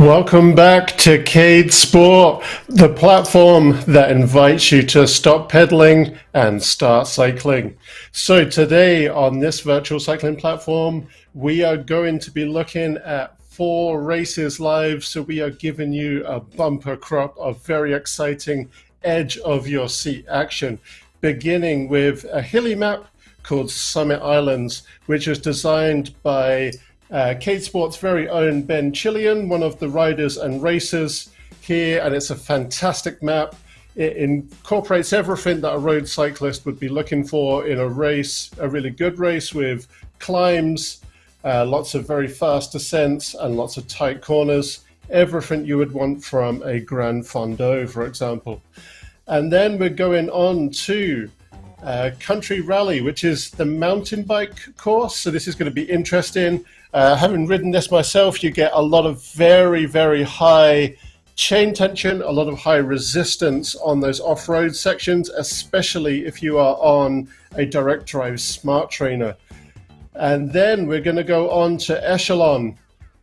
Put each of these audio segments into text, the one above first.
Welcome back to Cadesport, the platform that invites you to stop pedaling and start cycling. So today on this virtual cycling platform, we are going to be looking at 4 races live. So we are giving you a bumper crop of very exciting edge of your seat action, beginning with a hilly map called Summit Islands, which is designed by Cadesport's very own Ben Chillian, one of the riders and racers here, and it's a fantastic map. It incorporates everything that a road cyclist would be looking for in a race, a really good race with climbs, lots of very fast descents and lots of tight corners, everything you would want from a Grand Fondo, for example. And then we're going on to Country Rally, which is the mountain bike course. So this is going to be interesting. Having ridden this myself, you get a lot of very, very high chain tension, a lot of high resistance on those off-road sections, especially if you are on a direct drive smart trainer. And then we're going to go on to Echelon,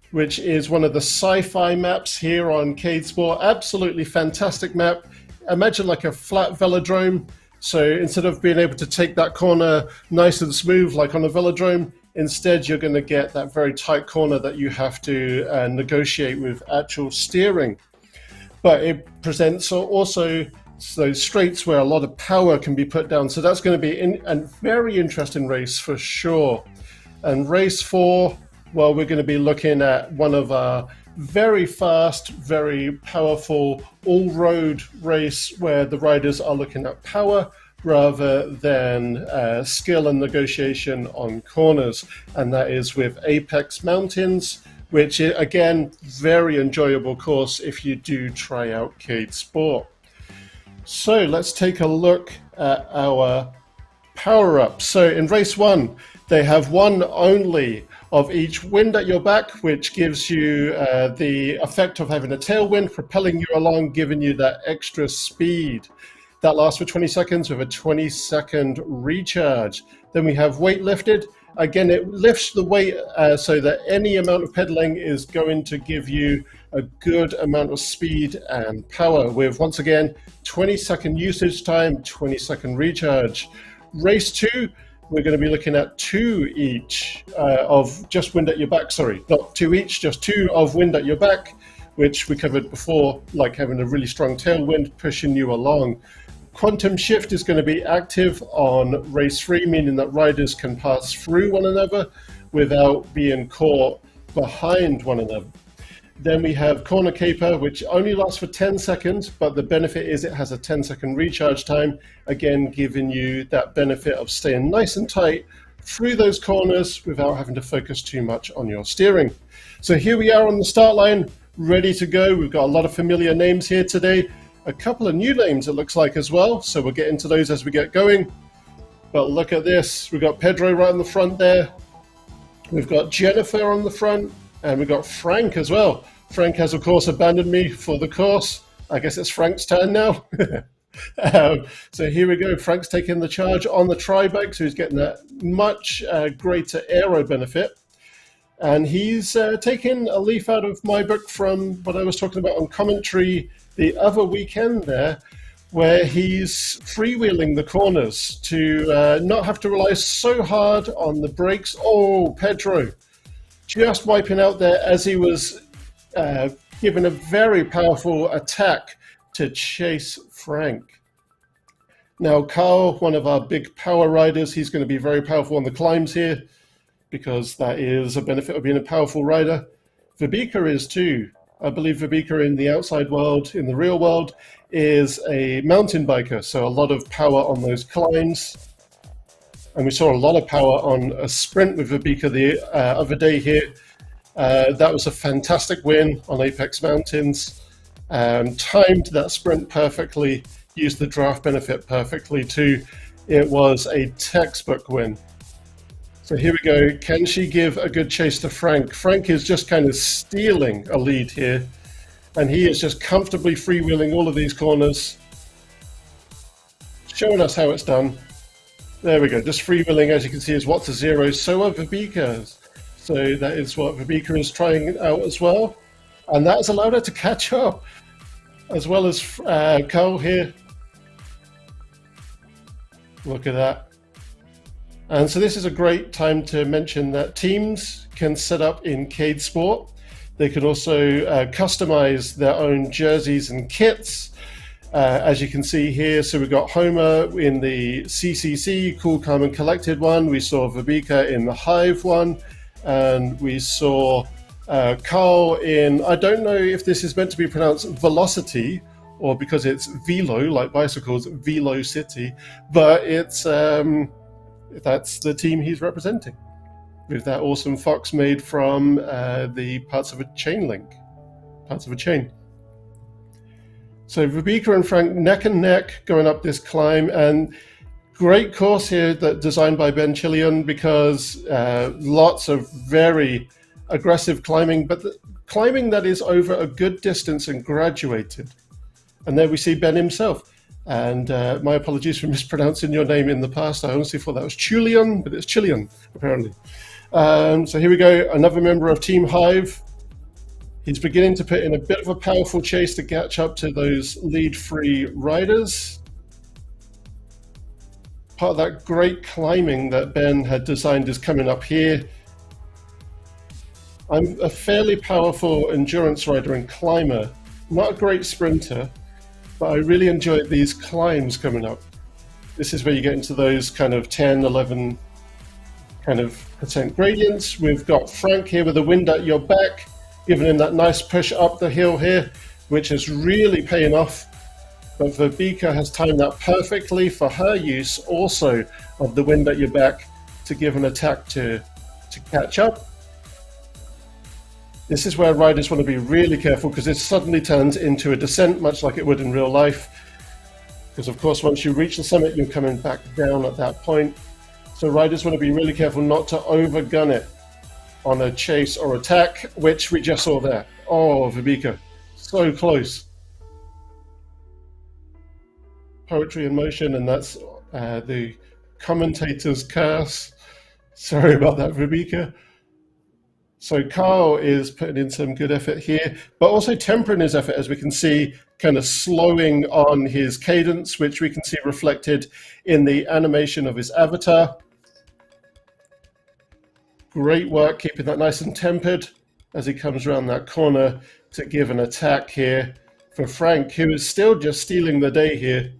which is one of the sci-fi maps here on Cadesport. Absolutely fantastic map. Imagine like a flat velodrome. So instead of being able to take that corner nice and smooth like on a velodrome, instead you're going to get that very tight corner that you have to negotiate with actual steering. But it presents also those straights where a lot of power can be put down. So that's going to be a very interesting race for sure. And race 4, well, we're going to be looking at one of our very fast, very powerful all-road race where the riders are looking at power rather than skill and negotiation on corners. And that is with Apex Mountains, which is, again, very enjoyable course if you do try out Cadesport. So let's take a look at our power-ups. So in race 1, they have one only of each wind at your back, which gives you the effect of having a tailwind propelling you along, giving you that extra speed. That lasts for 20 seconds with a 20-second recharge. Then we have weight lifted. Again, it lifts the weight so that any amount of pedaling is going to give you a good amount of speed and power with, once again, 20-second usage time, 20-second recharge. Race 2, we're going to be looking at 2 each of just wind at your back. Sorry, not 2 each, just 2 of wind at your back, which we covered before, like having a really strong tailwind pushing you along. Quantum shift is going to be active on race 3, meaning that riders can pass through one another without being caught behind one another. Then we have corner caper, which only lasts for 10 seconds, but the benefit is it has a 10-second recharge time, again giving you that benefit of staying nice and tight through those corners without having to focus too much on your steering. So here we are on the start line, ready to go. We've got a lot of familiar names here today, a couple of new names it looks like as well, so we'll get into those as we get going. But look at this, we've got Pedro right in the front there, we've got Jennifer on the front, and we've got Frank as well. Frank has, of course, abandoned me for the course. I guess it's Frank's turn now. So here we go. Frank's taking the charge on the tri-bike, so he's getting that much greater aero benefit. And he's taking a leaf out of my book from what I was talking about on commentary the other weekend there, where he's freewheeling the corners to not have to rely so hard on the brakes. Oh, Pedro, just wiping out there as he was given a very powerful attack to chase Frank. Now, Carl, one of our big power riders, he's going to be very powerful on the climbs here because that is a benefit of being a powerful rider. Vibika is too. I believe Vibika in the outside world, in the real world, is a mountain biker, so a lot of power on those climbs. And we saw a lot of power on a sprint with Vibika the other day here. That was a fantastic win on Apex Mountains. Timed that sprint perfectly, used the draft benefit perfectly too. It was a textbook win. So here we go. Can she give a good chase to Frank? Frank is just kind of stealing a lead here. And he is just comfortably freewheeling all of these corners, showing us how it's done. There we go. Just freewheeling, as you can see, is Watts to zero. So are Vibika's. So that is what Vibika is trying out as well. And that has allowed her to catch up, as well as Carl here. Look at that. And so this is a great time to mention that teams can set up in Cadesport. They can also customize their own jerseys and kits. As you can see here, so we've got Homer in the CCC, Cool, Calm and Collected one. We saw Vibika in the Hive one. And we saw Carl in, I don't know if this is meant to be pronounced Velocity, or because it's Velo, like bicycles, Velo City, but it's that's the team he's representing, with that awesome fox made from the parts of a chain link, parts of a chain. So Vibika and Frank neck and neck going up this climb, and great course here that designed by Ben Chillian, because lots of very aggressive climbing, but the climbing that is over a good distance and graduated. And there we see Ben himself. And my apologies for mispronouncing your name in the past. I honestly thought that was Chillian, but it's Chillian, apparently. So here we go, another member of Team Hive. He's beginning to put in a bit of a powerful chase to catch up to those lead-free riders. Part of that great climbing that Ben had designed is coming up here. I'm a fairly powerful endurance rider and climber, not a great sprinter, but I really enjoy these climbs coming up. This is where you get into those kind of 10, 11 kind of percent gradients. We've got Frank here with the wind at your back, giving him that nice push up the hill here, which is really paying off. But Vibika has timed that perfectly for her use also of the wind at your back to give an attack to catch up. This is where riders want to be really careful, because it suddenly turns into a descent, much like it would in real life. Because of course, once you reach the summit, you're coming back down at that point. So riders want to be really careful not to overgun it on a chase or attack, which we just saw there. Oh, Vibika, so close. Poetry in motion, and that's the commentator's curse. Sorry about that, Vibika. So Carl is putting in some good effort here, but also tempering his effort, as we can see, kind of slowing on his cadence, which we can see reflected in the animation of his avatar. Great work keeping that nice and tempered as he comes around that corner to give an attack here for Frank, who is still just stealing the day here.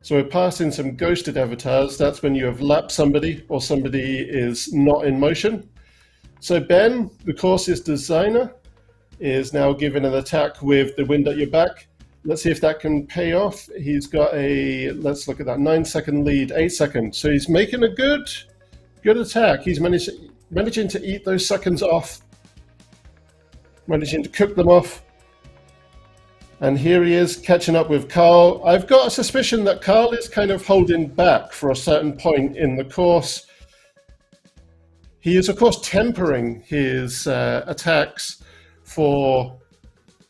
So we're passing some ghosted avatars. That's when you have lapped somebody or somebody is not in motion. So Ben, the course's designer, is now giving an attack with the wind at your back. Let's see if that can pay off. He's got a, let's look at that, 9-second lead, 8 seconds. So he's making a good attack. He's managing to eat those seconds off, managing to cook them off. And here he is catching up with Carl. I've got a suspicion that Carl is kind of holding back for a certain point in the course. He is, of course, tempering his attacks for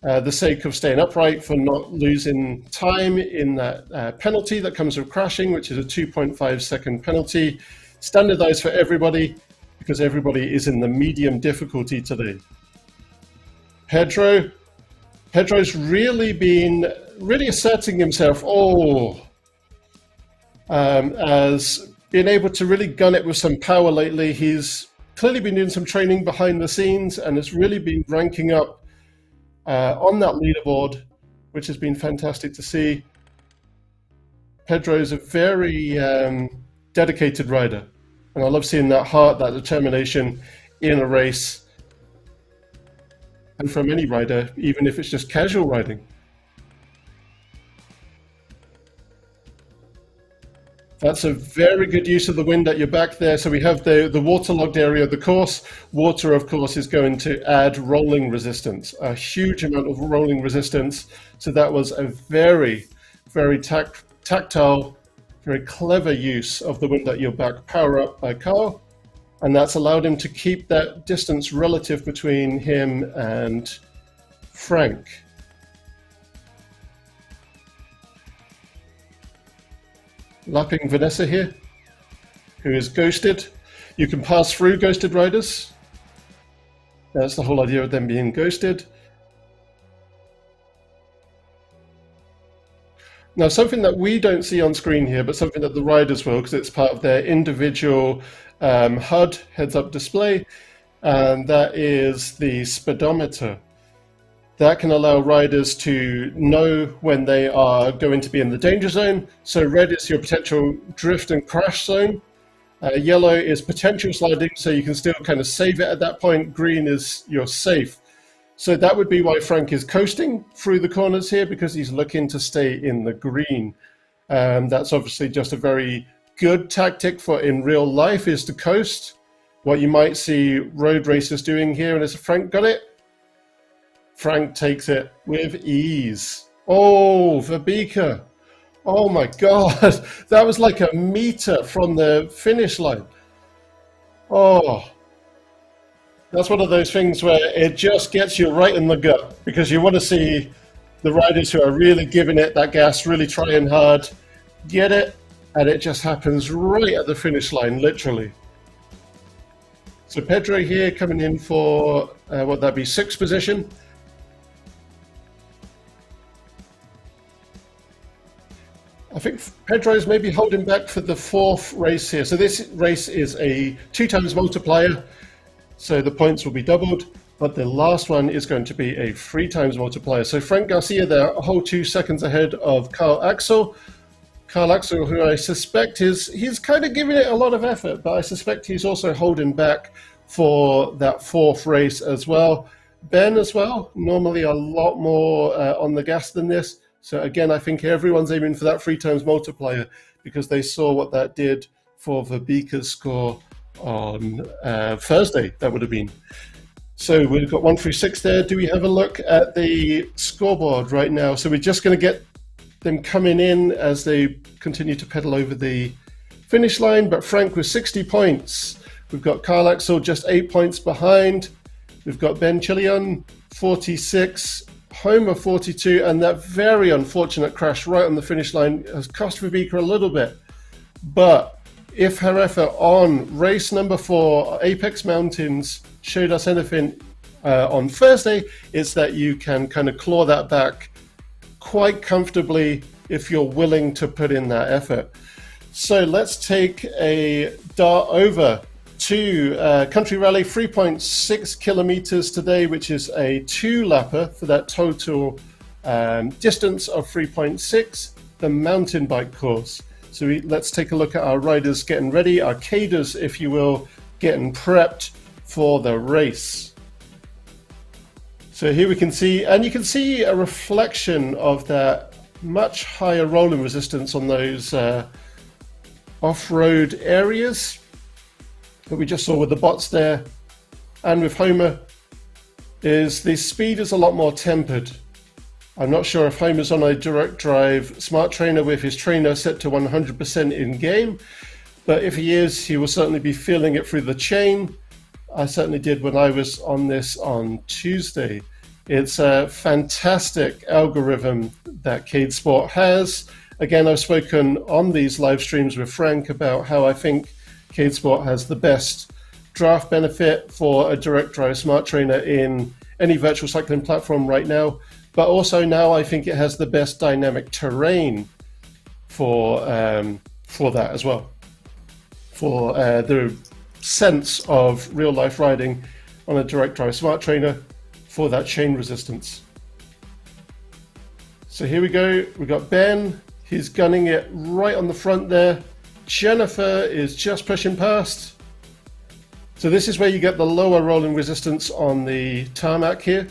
the sake of staying upright, for not losing time in that penalty that comes with crashing, which is a 2.5-second penalty, standardized for everybody, because everybody is in the medium difficulty today. Pedro's really been asserting himself, as being able to really gun it with some power lately. He's clearly been doing some training behind the scenes and has really been ranking up on that leaderboard, which has been fantastic to see. Pedro's a very dedicated rider, and I love seeing that heart, that determination in a race. And from any rider, even if it's just casual riding. That's a very good use of the wind at your back there. So we have the waterlogged area of the course. Water, of course, is going to add rolling resistance, a huge amount of rolling resistance. So that was a very, very tactile, very clever use of the wind at your back power up by Carl. And that's allowed him to keep that distance relative between him and Frank. Lapping Vanessa here, who is ghosted. You can pass through ghosted riders. That's the whole idea of them being ghosted. Now, something that we don't see on screen here, but something that the riders will, because it's part of their individual HUD, heads-up display, and that is the speedometer. That can allow riders to know when they are going to be in the danger zone. So red is your potential drift and crash zone. Yellow is potential sliding, so you can still kind of save it at that point. Green is you're safe. So that would be why Frank is coasting through the corners here, because he's looking to stay in the green. That's obviously just a very good tactic for in real life, is to coast. What you might see road racers doing here, and has Frank got it? Frank takes it with ease. Oh, Verbika. Oh my God, that was like a meter from the finish line. Oh. That's one of those things where it just gets you right in the gut, because you want to see the riders who are really giving it that gas, really trying hard, get it, and it just happens right at the finish line, literally. So Pedro here coming in for, what would that be, 6th position. I think Pedro's maybe holding back for the 4th race here. So this race is a 2 times multiplier. So the points will be doubled, but the last one is going to be a 3 times multiplier. So Frank Garcia there, a whole 2 seconds ahead of Carl Axel. Carl Axel, who I suspect he's kind of giving it a lot of effort, but I suspect he's also holding back for that 4th race as well. Ben as well, normally a lot more on the gas than this. So again, I think everyone's aiming for that 3 times multiplier, because they saw what that did for Verbika's score on Thursday, that would have been. So we've got 1 through 6 there. Do we have a look at the scoreboard right now? So we're just going to get them coming in as they continue to pedal over the finish line. But Frank with 60 points. We've got Carl Axel just 8 points behind. We've got Ben Chilion 46, Homer 42, and that very unfortunate crash right on the finish line has cost Verbika a little bit. But if her effort on race number 4, Apex Mountains, showed us anything on Thursday, it's that you can kind of claw that back quite comfortably if you're willing to put in that effort. So let's take a dart over to Country Rally, 3.6 kilometers today, which is a 2-lapper for that total distance of 3.6, the mountain bike course. So let's take a look at our riders getting ready, our caders, if you will, getting prepped for the race. So here we can see, and you can see a reflection of that much higher rolling resistance on those off-road areas that we just saw with the bots there. And with Homer, is the speed is a lot more tempered. I'm not sure if Homer's on a direct drive smart trainer with his trainer set to 100% in game, but if he is, he will certainly be feeling it through the chain. I certainly did when I was on this on Tuesday. It's a fantastic algorithm that Cadesport has. Again, I've spoken on these live streams with Frank about how I think Cadesport has the best draft benefit for a direct drive smart trainer in any virtual cycling platform right now. But also now I think it has the best dynamic terrain for that as well, for the sense of real life riding on a direct drive smart trainer for that chain resistance. So here we go. We've got Ben. He's gunning it right on the front there. Jennifer is just pushing past. So this is where you get the lower rolling resistance on the tarmac here.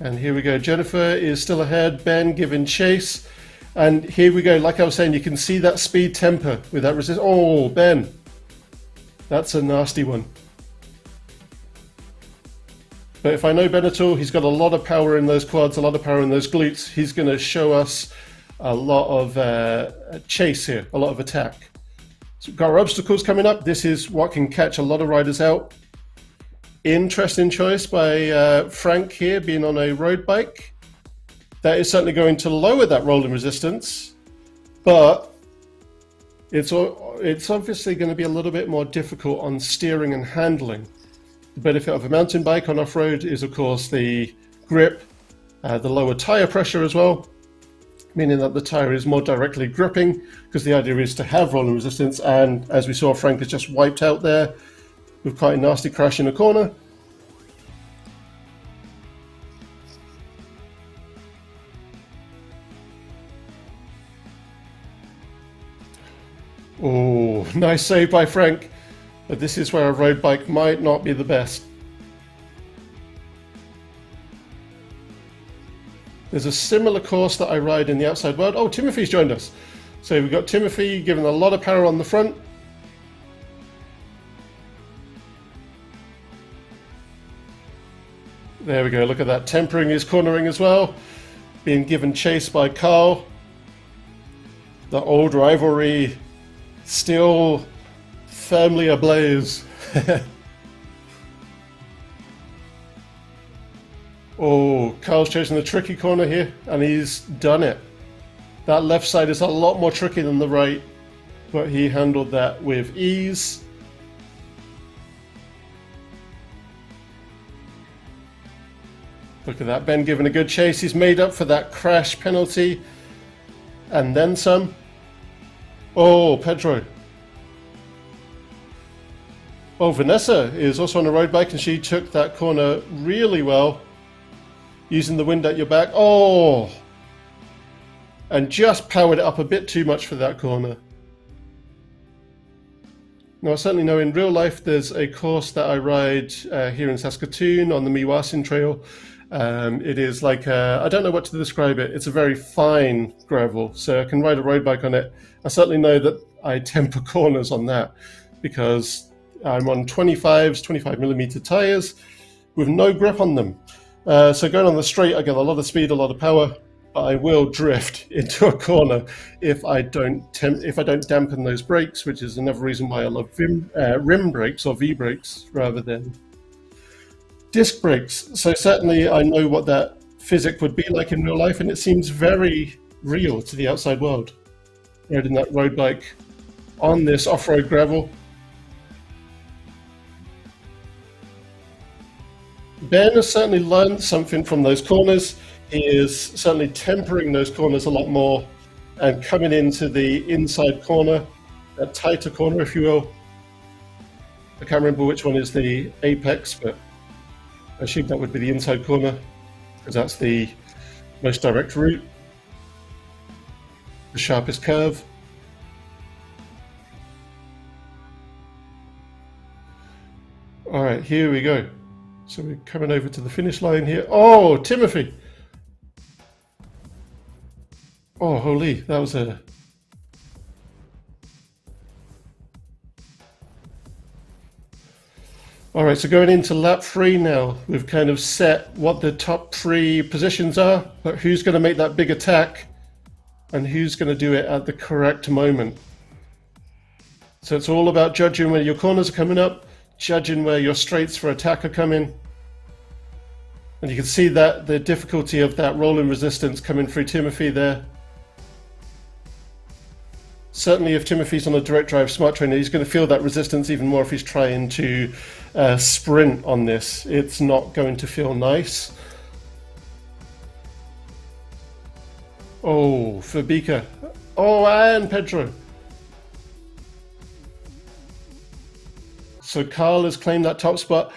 And here we go, Jennifer is still ahead, Ben giving chase. And here we go, like I was saying, you can see that speed temper with that resistance. Oh, Ben, that's a nasty one. But if I know Ben at all, he's got a lot of power in those quads, a lot of power in those glutes. He's going to show us a lot of chase here, a lot of attack. So we've got our obstacles coming up. This is what can catch a lot of riders out. Interesting choice by Frank here, being on a road bike. That is certainly going to lower that rolling resistance, but It's obviously going to be a little bit more difficult on steering and handling. The benefit of a mountain bike on off-road is, of course, the grip, the lower tire pressure as well, meaning that the tire is more directly gripping, because the idea is to have rolling resistance. And as we saw, Frank has just wiped out there with quite a nasty crash in a corner. Oh, nice save by Frank. But this is where a road bike might not be the best. There's a similar course that I ride in the outside world. Oh, Timothy's joined us. So we've got Timothy giving a lot of power on the front. There we go, look at that. Tempering his cornering as well. Being given chase by Carl. The old rivalry still firmly ablaze. Oh, Carl's chosen the tricky corner here, and he's done it. That left side is a lot more tricky than the right, but he handled that with ease. Look at that, Ben giving a good chase. He's made up for that crash penalty, and then some. Oh, Pedro. Oh, Vanessa is also on a road bike, and she took that corner really well, using the wind at your back. Oh! And just powered it up a bit too much for that corner. Now, I certainly know in real life there's a course that I ride here in Saskatoon on the Meewasin Trail. It is like, I don't know what to describe it. It's a very fine gravel, so I can ride a road bike on it. I certainly know that I temper corners on that because I'm on 25mm tires with no grip on them. So going on the straight, I get a lot of speed, a lot of power, but I will drift into a corner if I don't dampen those brakes, which is another reason why I love rim brakes or V brakes rather than disc brakes. So certainly I know what that physics would be like in real life, and it seems very real to the outside world. Riding that road bike on this off-road gravel. Ben has certainly learned something from those corners. He is certainly tempering those corners a lot more and coming into the inside corner, that tighter corner, if you will. I can't remember which one is the apex, but I assume that would be the inside corner because that's the most direct route, the sharpest curve. All right, here we go. So we're coming over to the finish line here. Oh, Timothy! Oh, holy, that was a... All right, so going into lap 3 now, we've kind of set what the top 3 positions are, but who's going to make that big attack and who's going to do it at the correct moment. So it's all about judging where your corners are coming up, judging where your straights for attack are coming. And you can see that the difficulty of that rolling resistance coming through Timothy there. Certainly if Timothy's on a direct drive smart trainer, he's going to feel that resistance even more if he's trying to sprint on this. It's not going to feel nice. Oh, Fabika. Oh, and Pedro. So Carl has claimed that top spot.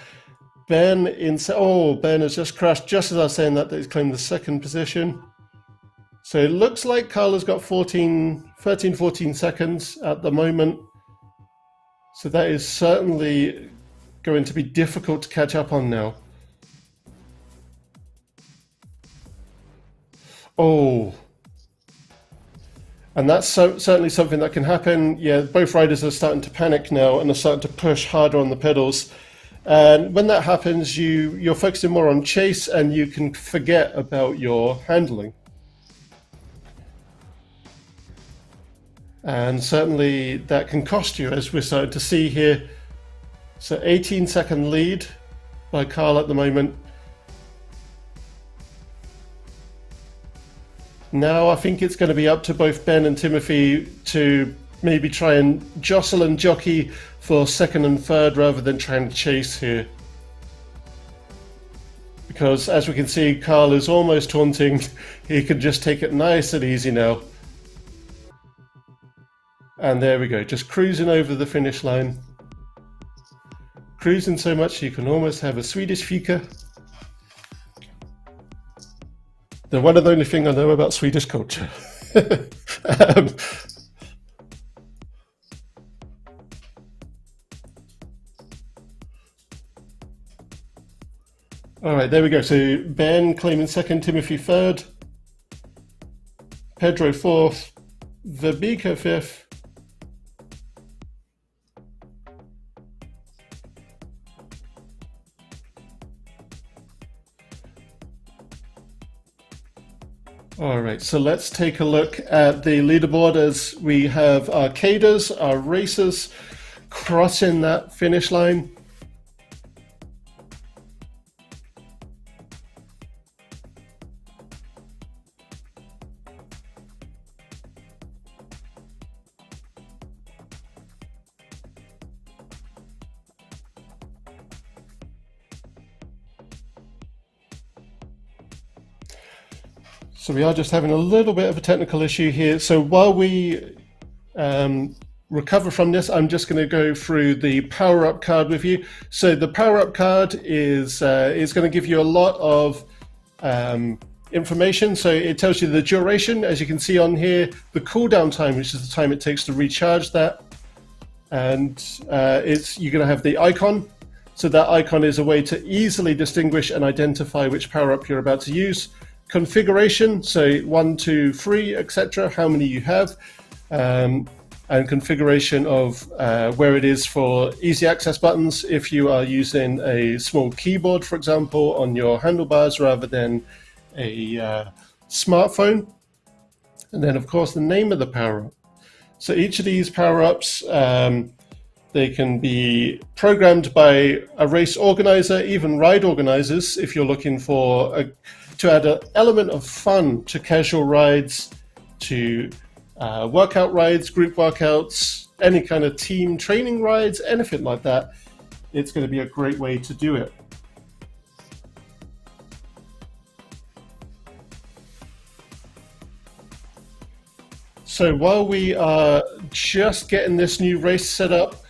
Ben has just crashed just as I was saying that he's claimed the second position. So it looks like Carl has got 13, 14 seconds at the moment. So that is certainly going to be difficult to catch up on now. Oh. And that's certainly something that can happen. Yeah, both riders are starting to panic now and are starting to push harder on the pedals. And when that happens, you're focusing more on chase and you can forget about your handling. And certainly that can cost you, as we're starting to see here. So 18-second lead by Carl at the moment. Now I think it's going to be up to both Ben and Timothy to maybe try and jostle and jockey for second and third rather than trying to chase here. Because as we can see, Carl is almost taunting. He can just take it nice and easy now. And there we go, just cruising over the finish line. Cruising so much you can almost have a Swedish fika. The one and only thing I know about Swedish culture. All right, there we go. So Ben claiming second, Timothy third, Pedro fourth, Verbika fifth, all right, so let's take a look at the leaderboard as we have our caders, our racers crossing that finish line. So we are just having a little bit of a technical issue here. So while we recover from this, I'm just going to go through the power-up card with you. So the power-up card is going to give you a lot of information. So it tells you the duration, as you can see on here, the cooldown time, which is the time it takes to recharge that. And you're going to have the icon. So that icon is a way to easily distinguish and identify which power-up you're about to use. Configuration, so 1, 2, 3, etc., how many you have, and configuration of where it is for easy access buttons if you are using a small keyboard, for example, on your handlebars rather than a smartphone. And then, of course, the name of the power-up. So each of these power-ups, they can be programmed by a race organizer, even ride organizers, if you're looking for to add an element of fun to casual rides, to workout rides, group workouts, any kind of team training rides, anything like that. It's going to be a great way to do it. So while we are just getting this new race set up,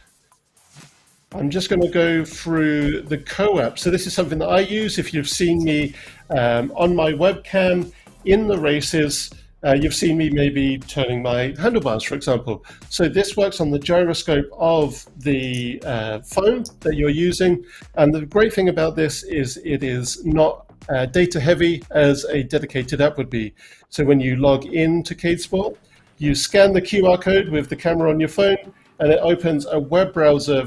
I'm just going to go through the co-op. So this is something that I use. If you've seen me on my webcam in the races, you've seen me maybe turning my handlebars, for example. So this works on the gyroscope of the phone that you're using. And the great thing about this is it is not data heavy as a dedicated app would be. So when you log in to Cadesport, you scan the QR code with the camera on your phone, and it opens a web browser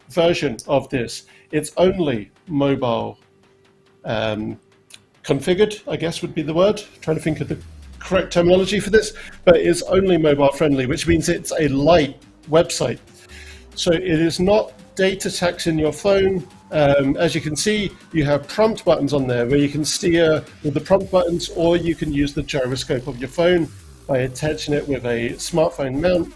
version of this. It's only mobile configured, I guess would be the word. I'm trying to think of the correct terminology for this, but it's only mobile friendly, which means it's a light website. So it is not data taxing your phone. As you can see, you have prompt buttons on there where you can steer with the prompt buttons, or you can use the gyroscope of your phone by attaching it with a smartphone mount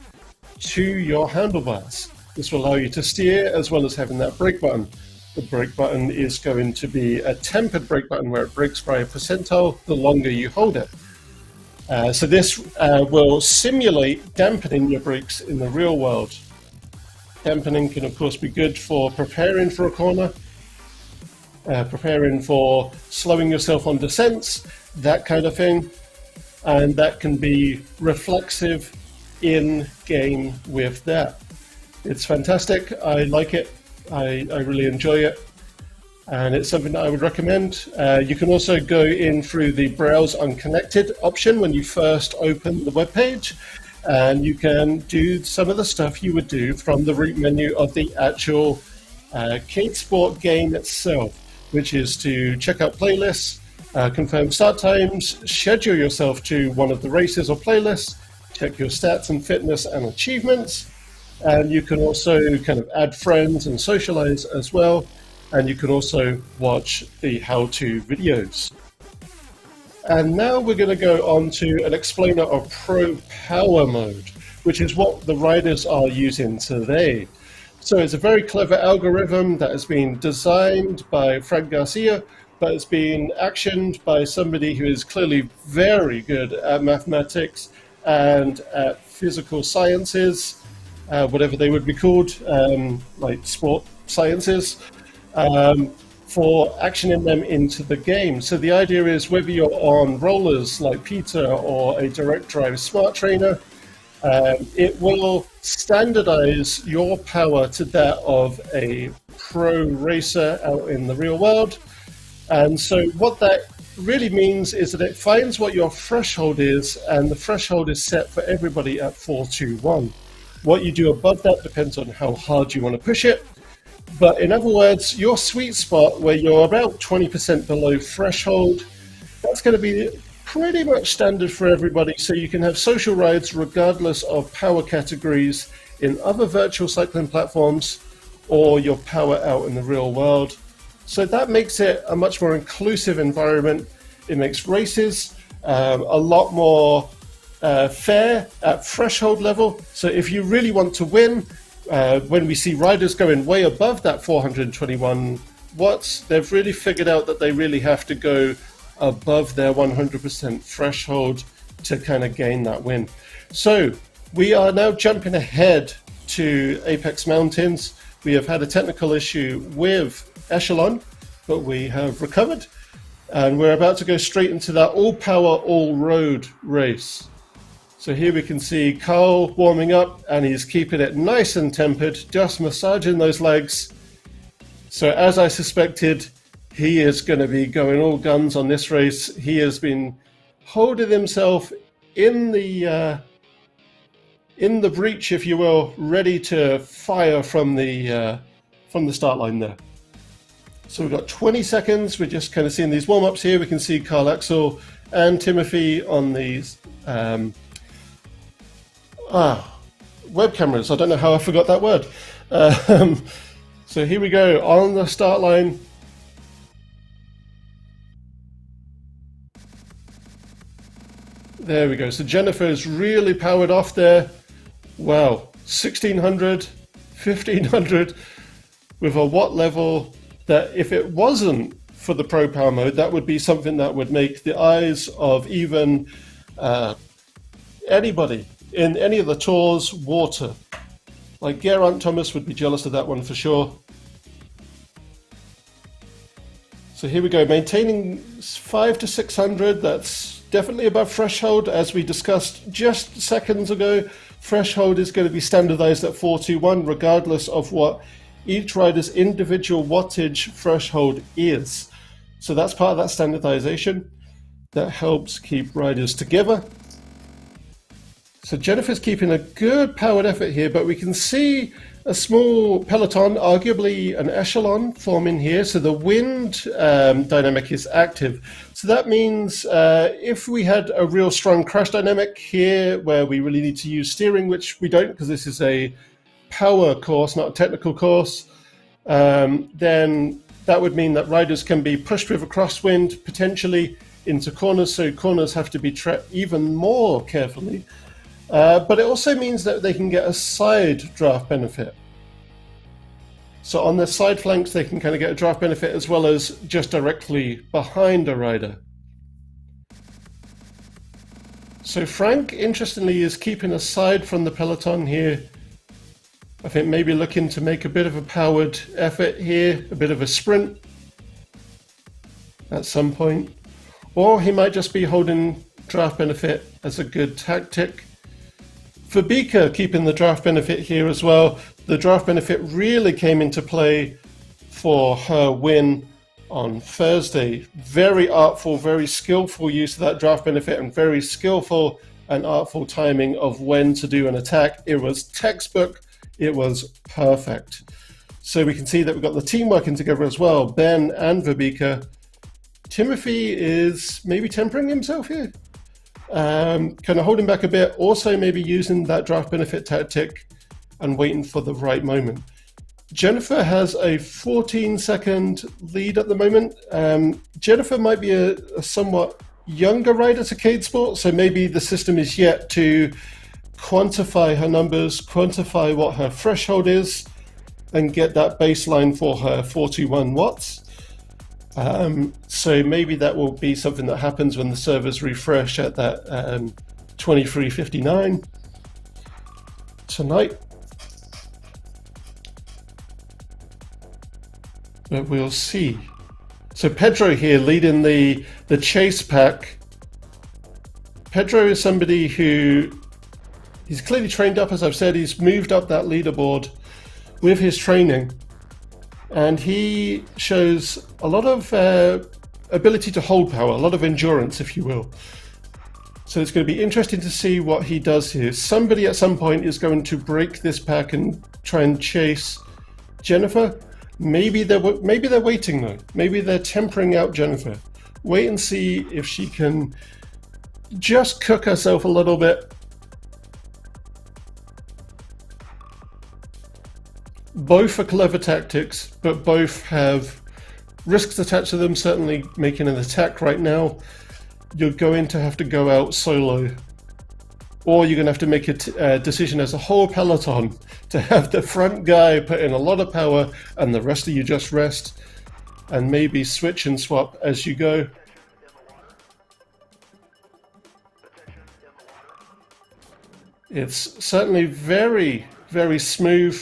to your handlebars. This will allow you to steer as well as having that brake button. The brake button is going to be a tempered brake button where it brakes by a percentile the longer you hold it. So this will simulate dampening your brakes in the real world. Dampening can of course be good for preparing for a corner, preparing for slowing yourself on descents, that kind of thing. And that can be reflexive in game with that. It's fantastic. I like it. I really enjoy it. And it's something that I would recommend. You can also go in through the Browse Unconnected option when you first open the web page, and you can do some of the stuff you would do from the root menu of the actual Cadesport game itself, which is to check out playlists, confirm start times, schedule yourself to one of the races or playlists, check your stats and fitness and achievements, and you can also kind of add friends and socialize as well, and you can also watch the how-to videos. And now we're going to go on to an explainer of Pro Power Mode. which is what the riders are using today. So it's a very clever algorithm that has been designed by Frank Garcia, but it's been actioned by somebody who is clearly very good at mathematics and at physical sciences, whatever they would be called, like sport sciences, for actioning them into the game. So the idea is whether you're on rollers like Peter or a direct drive smart trainer, it will standardize your power to that of a pro racer out in the real world. And so what that really means is that it finds what your threshold is, and the threshold is set for everybody at 421. What you do above that depends on how hard you want to push it. But in other words, your sweet spot where you're about 20% below threshold, that's going to be pretty much standard for everybody. So you can have social rides regardless of power categories in other virtual cycling platforms or your power out in the real world. So that makes it a much more inclusive environment. It makes races a lot more fair at threshold level. So if you really want to win, when we see riders going way above that 421 watts, they've really figured out that they really have to go above their 100% threshold to kind of gain that win. So we are now jumping ahead to Apex Mountains. We have had a technical issue with Echelon, but we have recovered, and we're about to go straight into that all-power, all-road race. So here we can see Carl warming up, and he's keeping it nice and tempered, just massaging those legs. So as I suspected, he is going to be going all guns on this race. He has been holding himself in the breach, if you will, ready to fire from the start line there. So we've got 20 seconds. We're just kind of seeing these warm-ups here. We can see Carl Axel and Timothy on these web cameras. I don't know how I forgot that word. So here we go on the start line. There we go. So Jennifer is really powered off there. Wow, 1600, 1500 with a watt level that if it wasn't for the Pro Power mode, that would be something that would make the eyes of even anybody in any of the tours water. Like Geraint Thomas would be jealous of that one for sure. So here we go, maintaining 5 to 600, that's definitely above threshold. As we discussed just seconds ago, threshold is going to be standardized at 421 regardless of what each rider's individual wattage threshold is. So that's part of that standardization that helps keep riders together. So Jennifer's keeping a good powered effort here, but we can see a small peloton, arguably an echelon, forming here. So the wind dynamic is active. So that means if we had a real strong crash dynamic here where we really need to use steering, which we don't because this is a power course, not a technical course, then that would mean that riders can be pushed with a crosswind potentially into corners, so corners have to be tread even more carefully. But it also means that they can get a side draft benefit. So on their side flanks, they can kind of get a draft benefit as well as just directly behind a rider. So Frank, interestingly, is keeping aside from the peloton here. I think maybe looking to make a bit of a powered effort here, a bit of a sprint at some point. Or he might just be holding draft benefit as a good tactic. Verbika keeping the draft benefit here as well. The draft benefit really came into play for her win on Thursday. Very artful, very skillful use of that draft benefit and very skillful and artful timing of when to do an attack. It was textbook. It was perfect. So we can see that we've got the team working together as well, Ben and Verbika. Timothy is maybe tempering himself here. Kind of holding back a bit, also maybe using that draft benefit tactic and waiting for the right moment. Jennifer has a 14-second lead at the moment. Jennifer might be a somewhat younger rider to Cadesport, so maybe the system is yet to quantify her numbers, quantify what her threshold is, and get that baseline for her 41 watts. So maybe that will be something that happens when the servers refresh at that 23:59 tonight. But we'll see. So Pedro here leading the chase pack. Pedro is somebody who he's clearly trained up, as I've said. He's moved up that leaderboard with his training, and he shows a lot of ability to hold power, a lot of endurance, if you will. So it's going to be interesting to see what he does here. Somebody at some point is going to break this pack and try and chase Jennifer. Maybe they're waiting though. Maybe they're tempering out Jennifer. Wait and see if she can just cook herself a little bit. Both are clever tactics, but both have risks attached to them. Certainly making an attack right now, you're going to have to go out solo. Or you're going to have to make a decision as a whole peloton to have the front guy put in a lot of power and the rest of you just rest, and maybe switch and swap as you go. It's certainly very, very smooth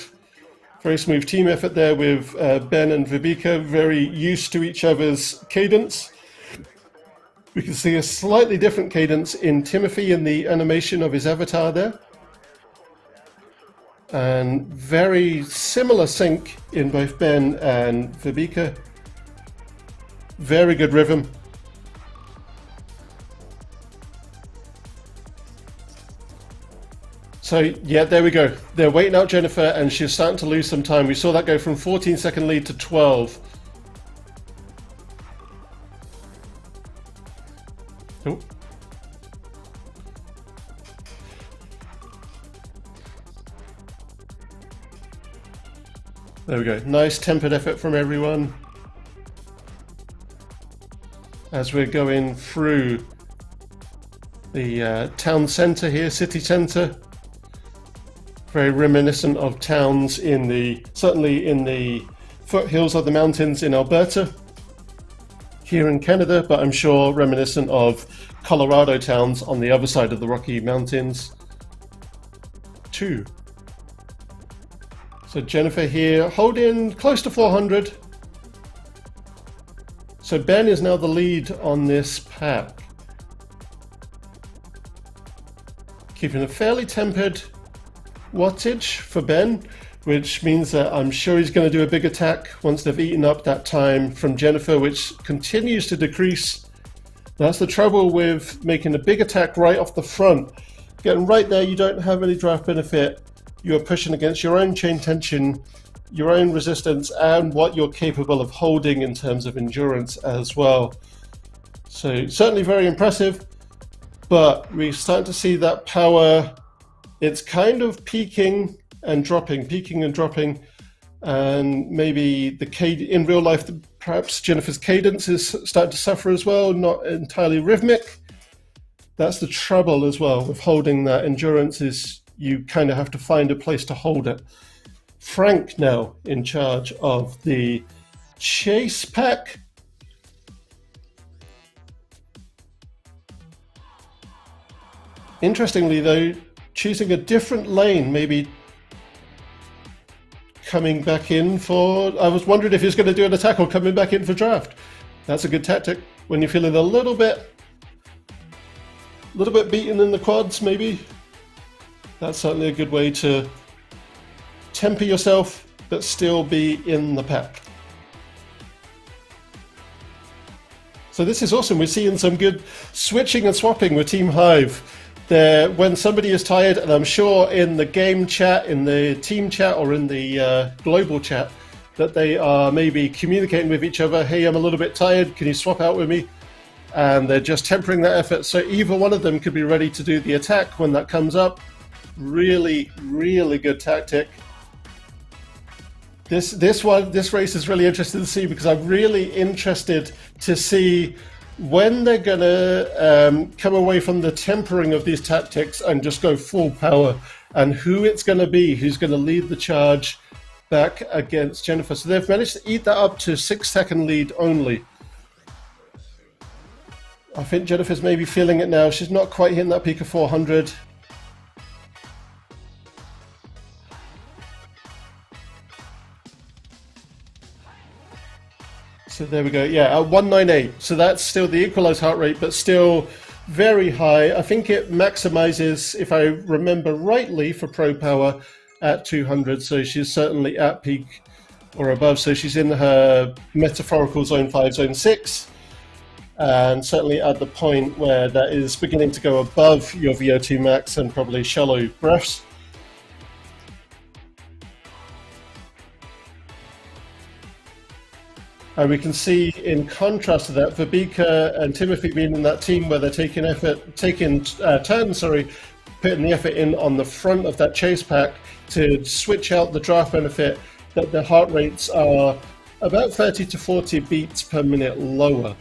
team effort there with Ben and Vibika, very used to each other's cadence. We can see a slightly different cadence in Timothy in the animation of his avatar there. And very similar sync in both Ben and Vibika. Very good rhythm. So yeah, there we go. They're waiting out Jennifer and she's starting to lose some time. We saw that go from 14-second lead to 12. Oh. There we go. Nice tempered effort from everyone. As we're going through the town centre here, city centre. Very reminiscent of towns certainly in the foothills of the mountains in Alberta. Here in Canada, but I'm sure reminiscent of Colorado towns on the other side of the Rocky Mountains too. So Jennifer here holding close to 400. So Ben is now the lead on this pack. Keeping a fairly tempered wattage for Ben, which means that I'm sure he's going to do a big attack once they've eaten up that time from Jennifer, which continues to decrease. That's the trouble with making a big attack right off the front. Getting right there, you don't have any draft benefit. You are pushing against your own chain tension, your own resistance, and what you're capable of holding in terms of endurance as well. So certainly very impressive, but we're starting to see that power. It's kind of peaking and dropping, and maybe in real life, perhaps Jennifer's cadence is starting to suffer as well, not entirely rhythmic. That's the trouble as well with holding that endurance, is you kind of have to find a place to hold it. Frank now in charge of the chase pack. Interestingly though, choosing a different lane, maybe coming back in for, I was wondering if he was going to do an attack or coming back in for draft. That's a good tactic when you're feeling a little bit beaten in the quads maybe. That's certainly a good way to temper yourself but still be in the pack. So this is awesome. We're seeing some good switching and swapping with Team Hive. When somebody is tired, and I'm sure in the game chat, in the team chat, or in the global chat, that they are maybe communicating with each other, hey, I'm a little bit tired, can you swap out with me? And they're just tempering that effort, so either one of them could be ready to do the attack when that comes up. Really, really good tactic. This race is really interesting to see, because I'm really interested to see when they're gonna come away from the tempering of these tactics and just go full power, and who it's gonna be, who's gonna lead the charge back against Jennifer. So they've managed to eat that up to 6-second lead only. I think Jennifer's maybe feeling it now. She's not quite hitting that peak of 400. So there we go. Yeah, at 198. So that's still the equalized heart rate, but still very high. I think it maximizes, if I remember rightly, for Pro Power at 200. So she's certainly at peak or above. So she's in her metaphorical zone 5, zone 6. And certainly at the point where that is beginning to go above your VO2 max and probably shallow breaths. And we can see, in contrast to that, Verbika and Timothy being in that team where they're taking turns, putting the effort in on the front of that chase pack to switch out the draft benefit, that the heart rates are about 30 to 40 beats per minute lower.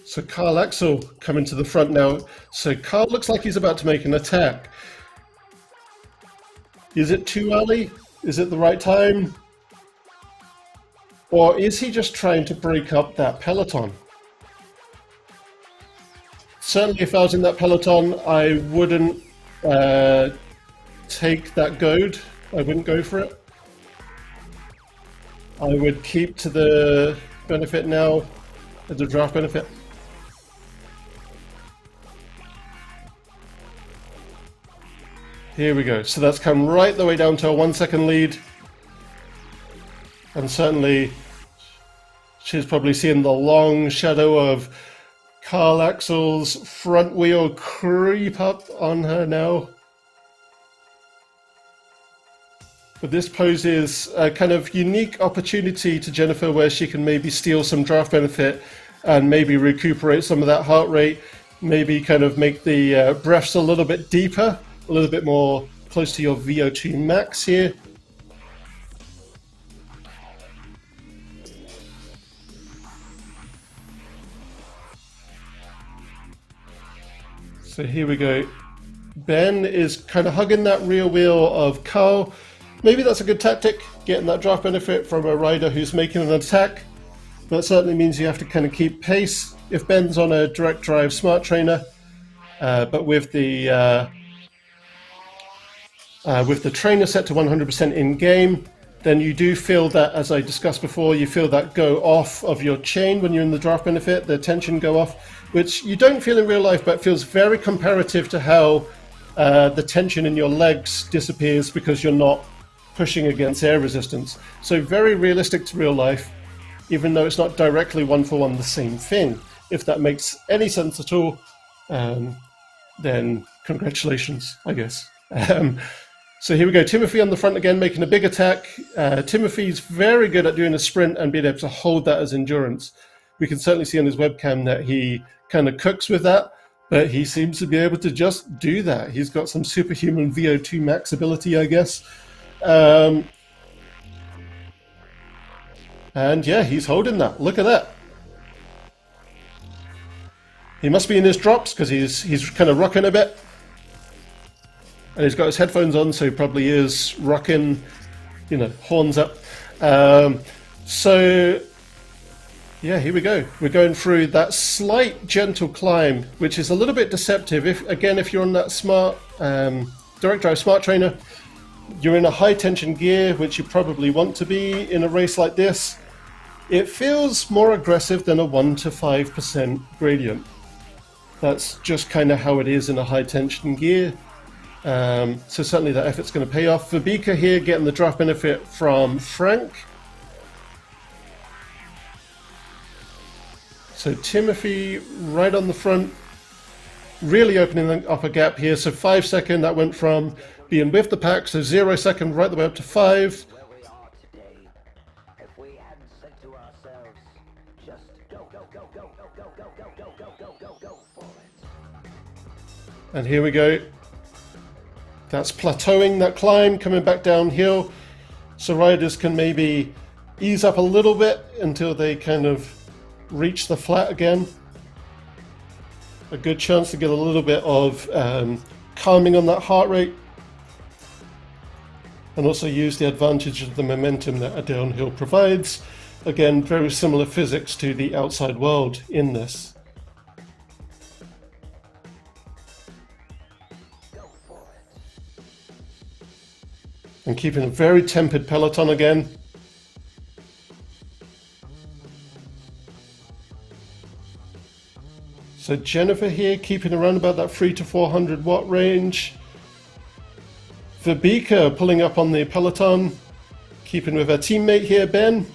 So Carl Axel coming to the front now. So Carl looks like he's about to make an attack. Is it too early? Is it the right time? Or is he just trying to break up that peloton? Certainly if I was in that peloton, I wouldn't take that goad. I wouldn't go for it. I would keep to the benefit now, the draft benefit. Here we go. So that's come right the way down to a 1-second lead. And certainly she's probably seeing the long shadow of Carl Axel's front wheel creep up on her now. But this poses a kind of unique opportunity to Jennifer where she can maybe steal some draft benefit and maybe recuperate some of that heart rate, maybe kind of make the breaths a little bit deeper, a little bit more close to your VO2 max here. So here we go. Ben is kind of hugging that rear wheel of Carl. Maybe that's a good tactic, getting that draft benefit from a rider who's making an attack. That certainly means you have to kind of keep pace. If Ben's on a direct drive smart trainer, but with the trainer set to 100% in game, then you do feel that, as I discussed before, you feel that go off of your chain when you're in the draft benefit, the tension go off, which you don't feel in real life, but feels very comparative to how the tension in your legs disappears because you're not pushing against air resistance. So very realistic to real life, even though it's not directly one-for-one the same thing. If that makes any sense at all, then congratulations, I guess. So here we go, Timothy on the front again, making a big attack. Timothy's very good at doing a sprint and being able to hold that as endurance. We can certainly see on his webcam that he kind of cooks with that, but he seems to be able to just do that. He's got some superhuman VO2 max ability, I guess. And yeah, he's holding that. Look at that. He must be in his drops because he's kind of rocking a bit. And he's got his headphones on, so he probably is rocking, you know, horns up. So, yeah, here we go. We're going through that slight gentle climb, which is a little bit deceptive. If you're on that smart direct drive smart trainer, you're in a high tension gear, which you probably want to be in a race like this. It feels more aggressive than a 1 to 5% gradient. That's just kind of how it is in a high tension gear. So certainly that effort's going to pay off. Verbika here getting the draft benefit from Frank. So Timothy right on the front, really opening up a gap here. So 5 second, that went from being with the pack, so 0 second right the way up to 5. And here we go. That's plateauing that climb, coming back downhill. So riders can maybe ease up a little bit until they kind of reach the flat again. A good chance to get a little bit of calming on that heart rate, and also use the advantage of the momentum that a downhill provides. Again, very similar physics to the outside world in this. And keeping a very tempered peloton again. So Jennifer here keeping around about that 300 to 400 watt range. Vibeke pulling up on the peloton, keeping with her teammate here, Ben.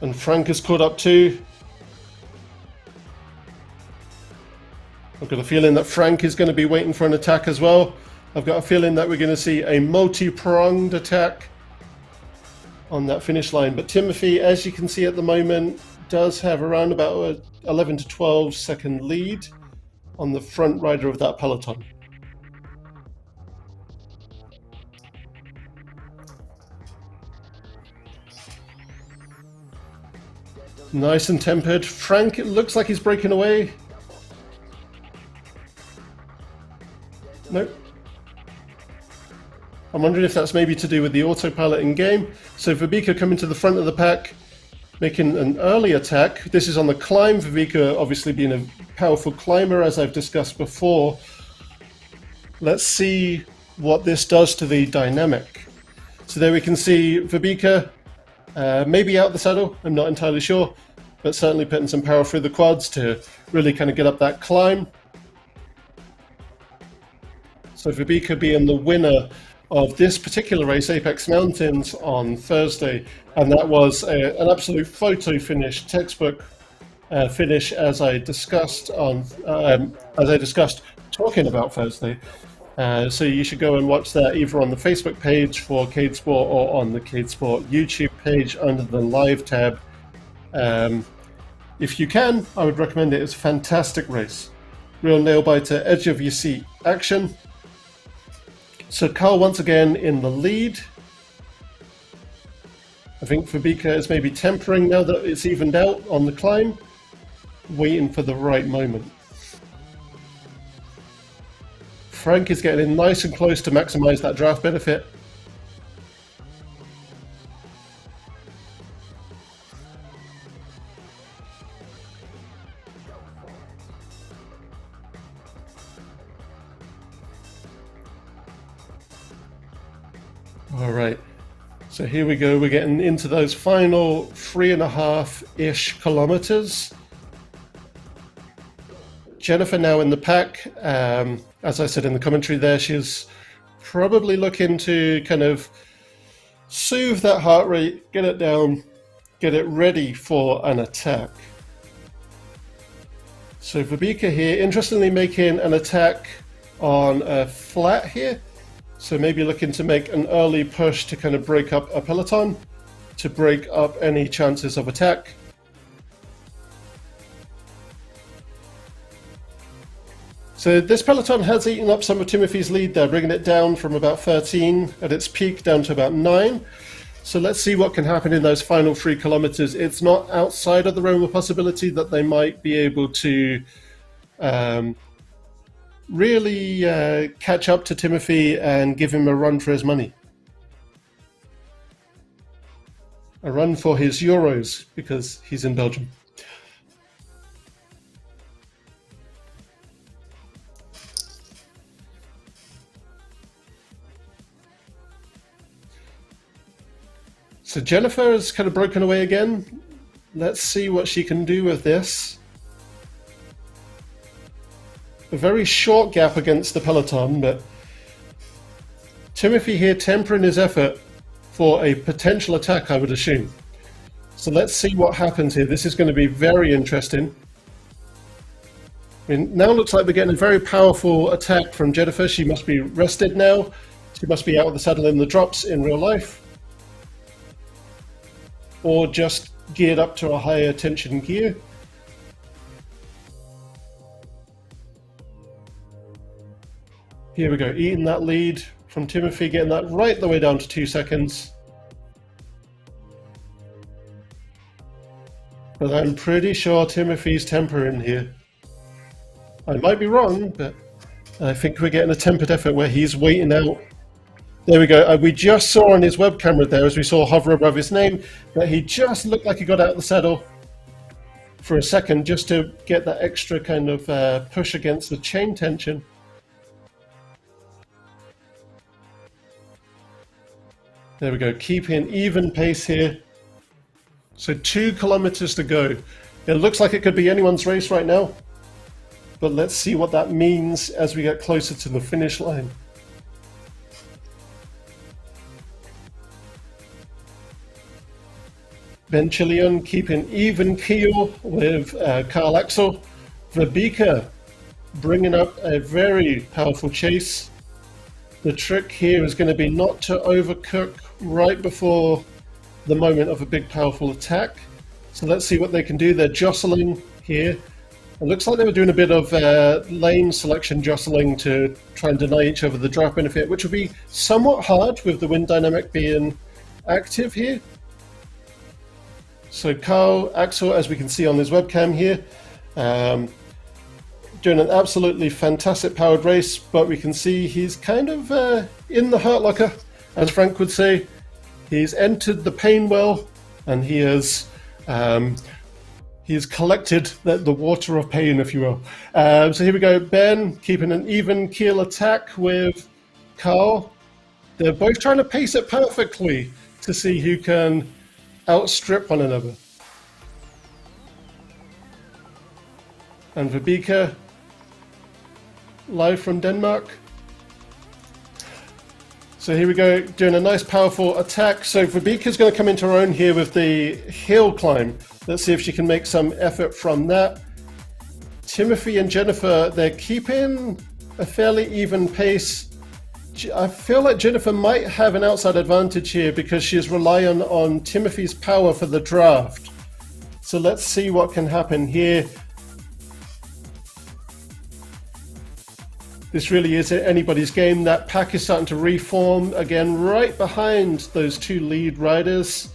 And Frank is caught up too. I've got a feeling that Frank is going to be waiting for an attack as well. I've got a feeling that we're going to see a multi-pronged attack on that finish line. But Timothy, as you can see at the moment, does have around about a 11 to 12 second lead on the front rider of that peloton. Nice and tempered. Frank, it looks like he's breaking away. Nope. I'm wondering if that's maybe to do with the autopilot in game. So Vibeke coming to the front of the pack, making an early attack. This is on the climb. Vibeke obviously being a powerful climber, as I've discussed before. Let's see what this does to the dynamic. So there we can see Vibeke maybe out the saddle, I'm not entirely sure, but certainly putting some power through the quads to really kind of get up that climb. So Vibeke being the winner of this particular race, Apex Mountains, on Thursday, and that was an absolute photo finish, textbook finish, as I discussed talking about Thursday. So you should go and watch that either on the Facebook page for Cadesport or on the Cadesport YouTube page under the live tab. If you can, I would recommend it. It's a fantastic race, real nail biter, edge of your seat action. So Carl once again in the lead. I think Vibeke is maybe tempering now that it's evened out on the climb, waiting for the right moment. Frank is getting in nice and close to maximize that draft benefit. All right, so here we go. We're getting into those final 3.5-ish kilometers. Jennifer now in the pack. As I said in the commentary there, she's probably looking to kind of soothe that heart rate, get it down, get it ready for an attack. So Vibeke here, interestingly making an attack on a flat here. So maybe looking to make an early push to kind of break up a peloton, to break up any chances of attack. So this peloton has eaten up some of Timothy's lead there, bringing it down from about 13 at its peak down to about 9. So let's see what can happen in those final 3 kilometers. It's not outside of the realm of possibility that they might be able to really catch up to Timothy and give him a run for his money. A run for his euros, because he's in Belgium. So Jennifer has kind of broken away again. Let's see what she can do with this. A very short gap against the peloton, but Timothy here tempering his effort for a potential attack, I would assume. So let's see what happens here. This is going to be very interesting. I mean, now looks like we're getting a very powerful attack from Jennifer. She must be rested now. She must be out of the saddle in the drops in real life, or just geared up to a higher tension gear. Here we go, eating that lead from Timothy, getting that right the way down to 2 seconds. But I'm pretty sure Timothy's tempering here. I might be wrong, but I think we're getting a tempered effort where he's waiting out. There we go. We just saw on his web camera there, as we saw hover above his name, that he just looked like he got out of the saddle for a second, just to get that extra kind of push against the chain tension. There we go, keeping even pace here. So 2 kilometers to go. It looks like it could be anyone's race right now, but let's see what that means as we get closer to the finish line. Ben Chilean keeping even keel with Carl Axel. Verbika bringing up a very powerful chase. The trick here is going to be not to overcook right before the moment of a big powerful attack. So let's see what they can do. They're jostling here. It looks like they were doing a bit of lane selection jostling to try and deny each other the draft benefit, which would be somewhat hard with the wind dynamic being active here. So Carl Axel, as we can see on his webcam here, doing an absolutely fantastic powered race, but we can see he's kind of in the hurt locker, as Frank would say. He's entered the pain well, and he has he's collected the water of pain, if you will. So here we go, Ben keeping an even keel attack with Carl. They're both trying to pace it perfectly to see who can outstrip one another. And Verbika, live from Denmark. So here we go, doing a nice powerful attack. So Verbika's going to come into her own here with the hill climb. Let's see if she can make some effort from that. Timothy and Jennifer, they're keeping a fairly even pace. I feel like Jennifer might have an outside advantage here because she's relying on Timothy's power for the draft. So let's see what can happen here. This really is anybody's game. That pack is starting to reform again right behind those 2 lead riders.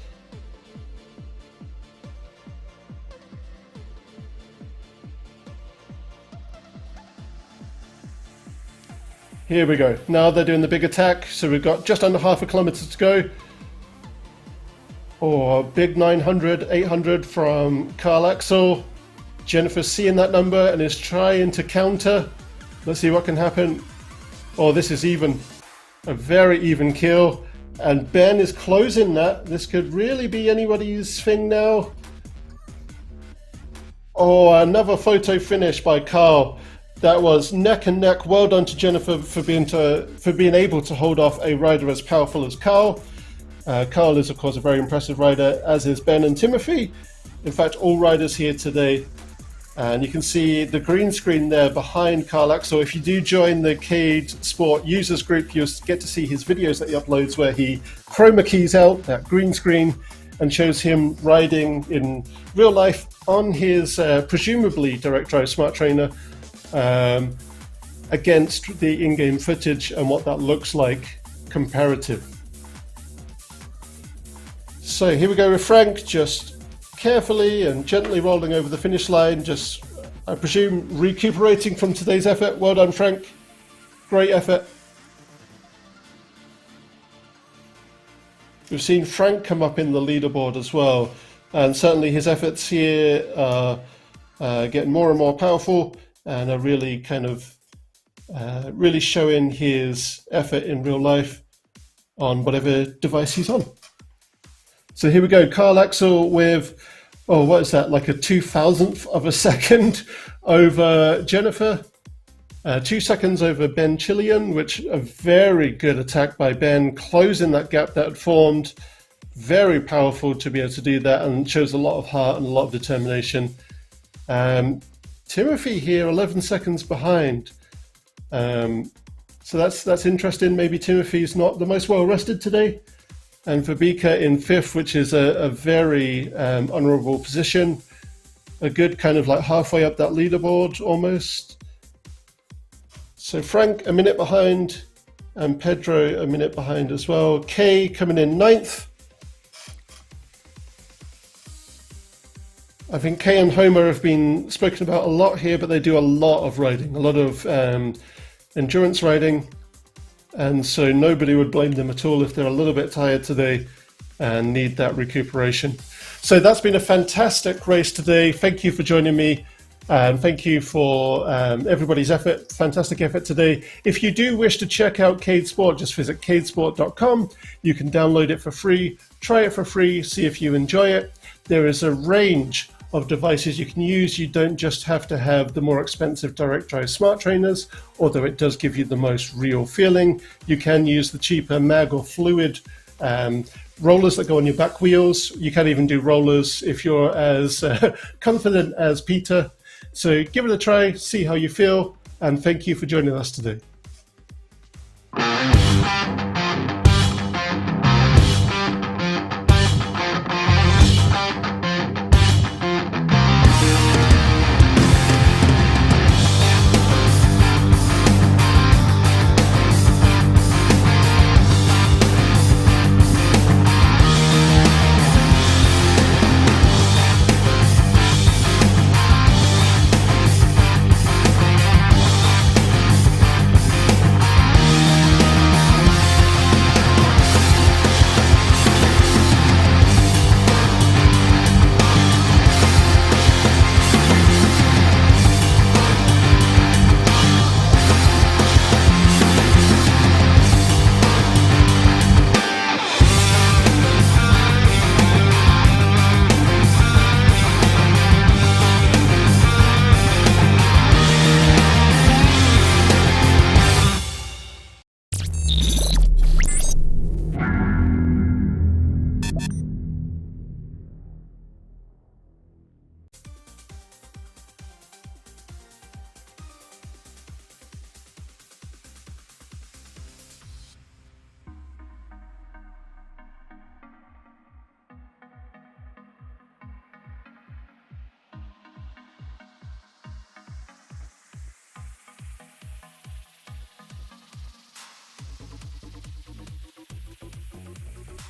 Here we go. Now they're doing the big attack. So we've got just under half a kilometer to go. Oh, big 900, 800 from Carl Axel. Jennifer's seeing that number and is trying to counter. Let's see what can happen. Oh, this is even. A very even kill. And Ben is closing that. This could really be anybody's thing now. Oh, another photo finish by Carl. That was neck and neck. Well done to Jennifer for being able to hold off a rider as powerful as Carl. Carl is, of course, a very impressive rider, as is Ben and Timothy. In fact, all riders here today. And you can see the green screen there behind Carl Axel. If you do join the Cadesport users group, you'll get to see his videos that he uploads where he chroma keys out that green screen and shows him riding in real life on his presumably direct drive smart trainer against the in-game footage and what that looks like comparative. So here we go with Frank, just carefully and gently rolling over the finish line, just, I presume, recuperating from today's effort. Well done, Frank. Great effort. We've seen Frank come up in the leaderboard as well, and certainly his efforts here are getting more and more powerful and are really kind of really showing his effort in real life on whatever device he's on. So here we go, Carl Axel with, oh, what is that, like a 2,000th of a second over Jennifer. 2 seconds over Ben Chilean, which a very good attack by Ben, closing that gap that had formed. Very powerful to be able to do that, and shows a lot of heart and a lot of determination. Timothy here, 11 seconds behind. So that's interesting. Maybe Timothy's not the most well rested today. And Verbika in 5th, which is a very honourable position. A good kind of like halfway up that leaderboard almost. So Frank a minute behind, and Pedro a minute behind as well. Kay coming in 9th. I think Kay and Homer have been spoken about a lot here, but they do a lot of riding, a lot of endurance riding. And so nobody would blame them at all if they're a little bit tired today and need that recuperation. So that's been a fantastic race today. Thank you for joining me. And thank you for everybody's effort, fantastic effort today. If you do wish to check out Cadesport, just visit cadesport.com. You can download it for free, try it for free, see if you enjoy it. There is a range of devices you can use. You don't just have to have the more expensive direct drive smart trainers, although it does give you the most real feeling. You can use the cheaper mag or fluid rollers that go on your back wheels. You can even do rollers if you're as confident as Peter. So give it a try, see how you feel, and thank you for joining us today.